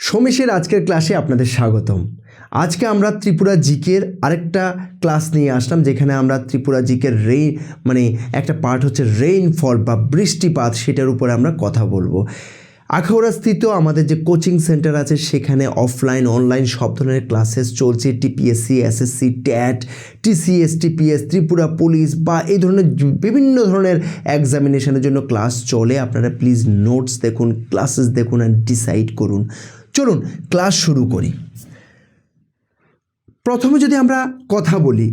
সোমেশের আজকের ক্লাসে আপনাদের স্বাগতম। আজকে আমরা ত্রিপুরা জিকের আরেকটা ক্লাস নিয়ে আসলাম, যেখানে আমরা ত্রিপুরা জিকের একটা পার্ট হচ্ছে রেইনফল বা বৃষ্টিপাত, সেটার উপরে আমরা কথা বলবো। আখাউড়াস্থিত আমাদের যে কোচিং সেন্টার আছে, সেখানে অফলাইন অনলাইন সব ধরনের ক্লাসেস চলছে। TPSC, SSC, TET, TCS, TPS, Tripura police বা এই ধরনের বিভিন্ন ধরনের এক্সামিনেশনের জন্য ক্লাস চলে। আপনারা প্লিজ নোটস দেখুন, ক্লাসেস দেখুন অ্যান্ড ডিসাইড করুন। চলুন ক্লাস শুরু করি। প্রথমে যদি আমরা কথা বলি,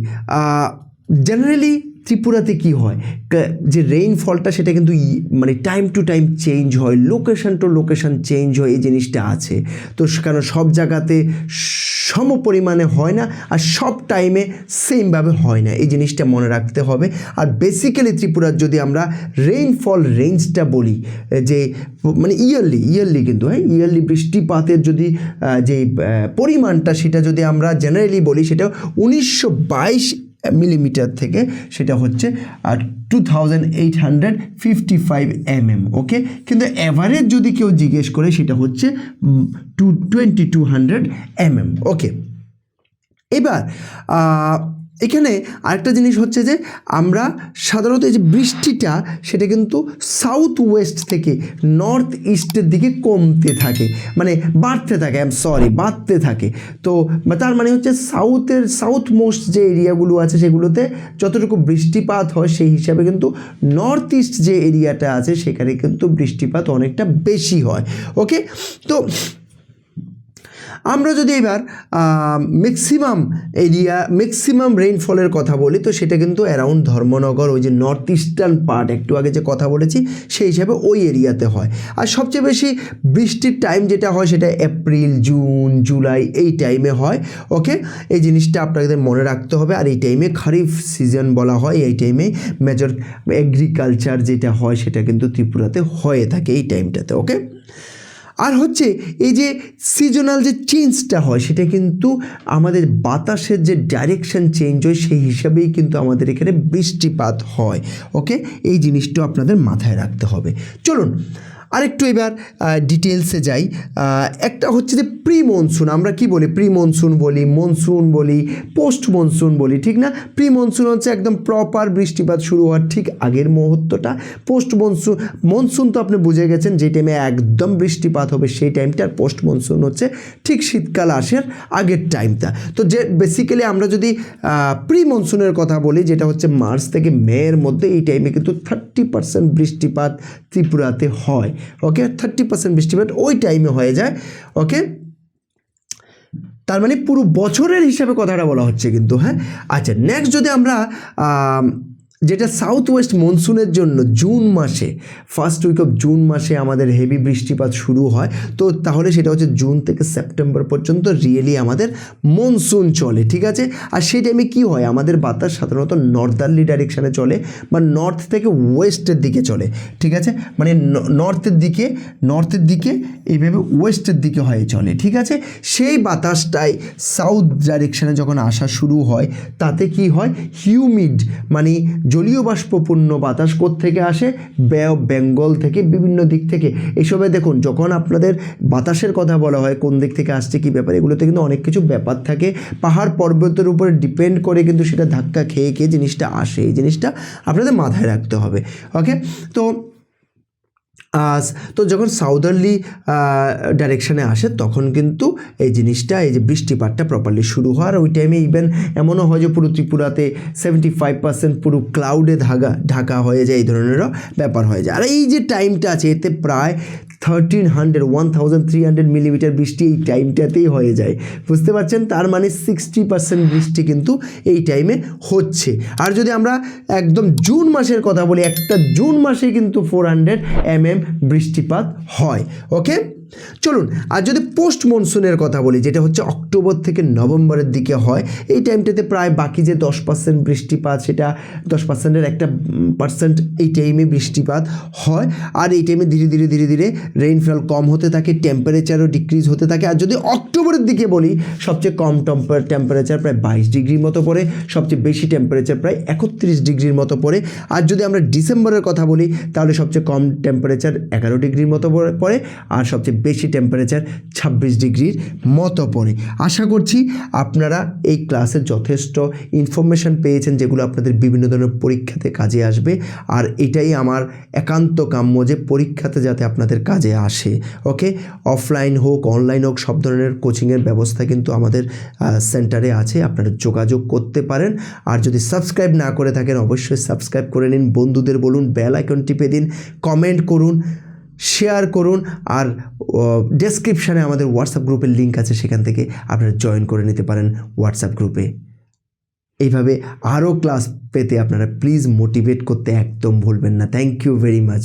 জেনারেলি ত্রিপুরাতে কি হয়, যে রেইনফলটা সেটা কিন্তু টাইম টু টাইম চেঞ্জ হয়, লোকেশন টু লোকেশন চেঞ্জ হয়, এই জিনিসটা আছে। তো কারণ সব জায়গাতে সম পরিমাণে হয় না, আর সব টাইমে সেমভাবে হয় না, এই জিনিসটা মনে রাখতে হবে। আর বেসিক্যালি ত্রিপুরার যদি আমরা রেইনফল রেঞ্জটা বলি, যে ইয়ারলি কিন্তু ইয়ারলি বৃষ্টিপাতের যদি যে পরিমাণটা, সেটা যদি আমরা জেনারেলি বলি, সেটা 1922 মিলিমিটার থেকে সেটা হচ্ছে 2855 mm। ওকে, কিন্তু অ্যাভারেজ যদি কেউ জিজ্ঞেস করে, সেটা হচ্ছে 2200 mm। ওকে, এবার এখানে আরেকটা জিনিস হচ্ছে যে আমরা সাধারণত এই যে বৃষ্টিটা, সেটা কিন্তু সাউথ ওয়েস্ট থেকে নর্থ ইস্টের দিকে কমতে থাকে, বাড়তে থাকে। তো তার মানে হচ্ছে সাউথ মোস্ট যে এরিয়াগুলো আছে, সেগুলোতে যতটুকু বৃষ্টিপাত হয়, সেই হিসাবে কিন্তু নর্থ ইস্ট যে এরিয়াটা আছে, সেখানে কিন্তু বৃষ্টিপাত অনেকটা বেশি হয়। ওকে, তো আমরা যদি এবার ম্যাক্সিমাম রেইনফলের কথা বলি, তো সেটা কিন্তু অ্যারাউন্ড ধর্মনগর, ওই যে নর্থ ইস্টার্ন পার্ট একটু আগে যে কথা বলেছি, সেই হিসাবে ওই এরিয়াতে হয়। আর সবচেয়ে বেশি বৃষ্টির টাইম যেটা হয়, সেটা এপ্রিল, জুন, জুলাই এই টাইমে হয়। ওকে, এই জিনিসটা আপনাদের মনে রাখতে হবে। আর এই টাইমে খারিফ সিজন বলা হয়, এই টাইমে মেজর এগ্রিকালচার যেটা হয়, সেটা কিন্তু ত্রিপুরাতে হয়ে থাকে এই টাইমটাতে। ওকে, আর হচ্ছে এই যে সিজনাল যে চেঞ্জটা হয়, সেটা কিন্তু আমাদের বাতাসের যে ডাইরেকশন চেঞ্জ হয়, সেই হিসাবেই কিন্তু আমাদের এখানে বৃষ্টিপাত হয়। ওকে, এই জিনিসটা আপনাদের মাথায় রাখতে হবে। চলুন আরেকটু এবার ডিটেলসে যাই। একটা হচ্ছে যে প্রি মনসুন, আমরা কি বলি, প্রি মনসুন বলি, মনসুন বলি, পোস্ট মনসুন বলি, ঠিক না? প্রি মনসুন হচ্ছে একদম প্রপার বৃষ্টিপাত শুরু হওয়ার ঠিক আগের মুহূর্তটা। পোস্ট মনসুন তো আপনি বুঝে গেছেন, যে টাইমে একদম বৃষ্টিপাত হবে সেই টাইমটা। আর পোস্ট মনসুন হচ্ছে ঠিক শীতকাল আসার আগের টাইমটা। তো যে বেসিক্যালি আমরা যদি প্রি মনসুনের কথা বলি, যেটা হচ্ছে মার্চ থেকে মের মধ্যে, এই টাইমে কিন্তু 30% বৃষ্টিপাত ত্রিপুরাতে হয়। ওকে, 30% বৃষ্টিপাত ওই টাইমে হয়ে যায়। ওকে, তার মানে পুরো বছরের হিসাবে কথাটা বলা হচ্ছে কিন্তু। আচ্ছা, নেক্সট যদি আমরা যেটা সাউথ ওয়েস্ট মনসুনের জন্য জুন মাসে, ফার্স্ট উইক অফ জুন মাসে আমাদের হেভি বৃষ্টিপাত শুরু হয়। তো তাহলে সেটা হচ্ছে জুন থেকে সেপ্টেম্বর পর্যন্ত রিয়েলি আমাদের মনসুন চলে, ঠিক আছে? আর সেই টাইমে কী হয়, আমাদের বাতাস সাধারণত নর্দার্লি ডাইরেকশানে চলে, বা নর্থ থেকে ওয়েস্টের দিকে চলে, ঠিক আছে? মানে নর্থের দিকে এইভাবে ওয়েস্টের দিকে হয়ে চলে, ঠিক আছে? সেই বাতাসটাই সাউথ ডাইরেকশানে যখন আসা শুরু হয়, তাতে কি হয়, হিউমিড জলীয় বাষ্পপূর্ণ বাতাস কোত্থেকে আসে, বে অফ বেঙ্গল থেকে, বিভিন্ন দিক থেকে। এসবে দেখুন, যখন আপনাদের বাতাসের কথা বলা হয়, কোন দিক থেকে আসছে, কী ব্যাপার, এগুলোতে কিন্তু অনেক কিছু ব্যাপার থাকে। পাহাড় পর্বতের উপরে ডিপেন্ড করে কিন্তু সেটা ধাক্কা খেয়ে জিনিসটা আসে, এই জিনিসটা আপনাদের মাথায় রাখতে হবে। ওকে, তো যখন সাউদার্লি ডাইরেকশানে আসে, তখন কিন্তু এই জিনিসটা, এই যে বৃষ্টিপাতটা প্রপারলি শুরু হয়। আর ওই টাইমে ইভেন এমনও হয় যে পুরো ত্রিপুরাতে 75% পুরো ক্লাউডে ঢাকা হয়ে যায়, এই ধরনেরও ব্যাপার হয়ে যায়। আর এই যে টাইমটা আছে, এতে প্রায় 1300 মিলিমিটার বৃষ্টি এই টাইমটাতেই হয়ে যায়, বুঝতে পারছেন? তার মানে 60% বৃষ্টি কিন্তু এই টাইমে হচ্ছে। আর যদি আমরা একদম জুন মাসের কথা বলি, একটা জুন মাসে কিন্তু 400 mm বৃষ্টিপাত হয়। ওকে, চলুন আর যদি পোস্ট মনসুনের কথা বলি, যেটা হচ্ছে অক্টোবর থেকে নভেম্বরের দিকে হয়, এই টাইমটাতে প্রায় বাকি যে 10% বৃষ্টিপাত, সেটা 10%-এর একটা পার্সেন্ট এই টাইমে বৃষ্টিপাত হয়। আর এই টাইমে ধীরে ধীরে রেইনফল কম হতে থাকে, টেম্পারেচারও ডিক্রিজ হতে থাকে। আর যদি অক্টোবরের দিকে বলি, সবচেয়ে কম টেম্পারেচার প্রায় 22 ডিগ্রির মতো পড়ে, সবচেয়ে বেশি টেম্পারেচার প্রায় 31 ডিগ্রির মতো পড়ে। আর যদি আমরা ডিসেম্বরের কথা বলি, তাহলে সবচেয়ে কম টেম্পারেচার 11 ডিগ্রির মতো পড়ে, আর সবচেয়ে বেশি টেম্পারেচার 26 ডিগ্রির মতো পড়ে। আশা করছি আপনারা এই ক্লাসে যথেষ্ট ইনফরমেশান পেয়েছেন যেগুলো আপনাদের বিভিন্ন ধরনের পরীক্ষাতে কাজে আসবে, আর এটাই আমার একান্ত কাম্য যে পরীক্ষাতে যাতে আপনাদের কাজে আসে। ওকে, অফলাইন হোক অনলাইন হোক সব ধরনের কোচিংয়ের ব্যবস্থা কিন্তু আমাদের সেন্টারে আছে, আপনারা যোগাযোগ করতে পারেন। আর যদি সাবস্ক্রাইব না করে থাকেন অবশ্যই সাবস্ক্রাইব করে নিন, বন্ধুদের বলুন, বেল আইকন টিপে দিন, কমেন্ট করুন, শেয়ার করুন, আর ডেসক্রিপশানে আমাদের হোয়াটসঅ্যাপ গ্রুপের লিঙ্ক আছে, সেখান থেকে আপনারা জয়েন করে নিতে পারেন হোয়াটসঅ্যাপ গ্রুপে। এইভাবে আরও ক্লাস পেতে আপনারা প্লিজ মোটিভেট করতে একদম ভুলবেন না। Thank you very much.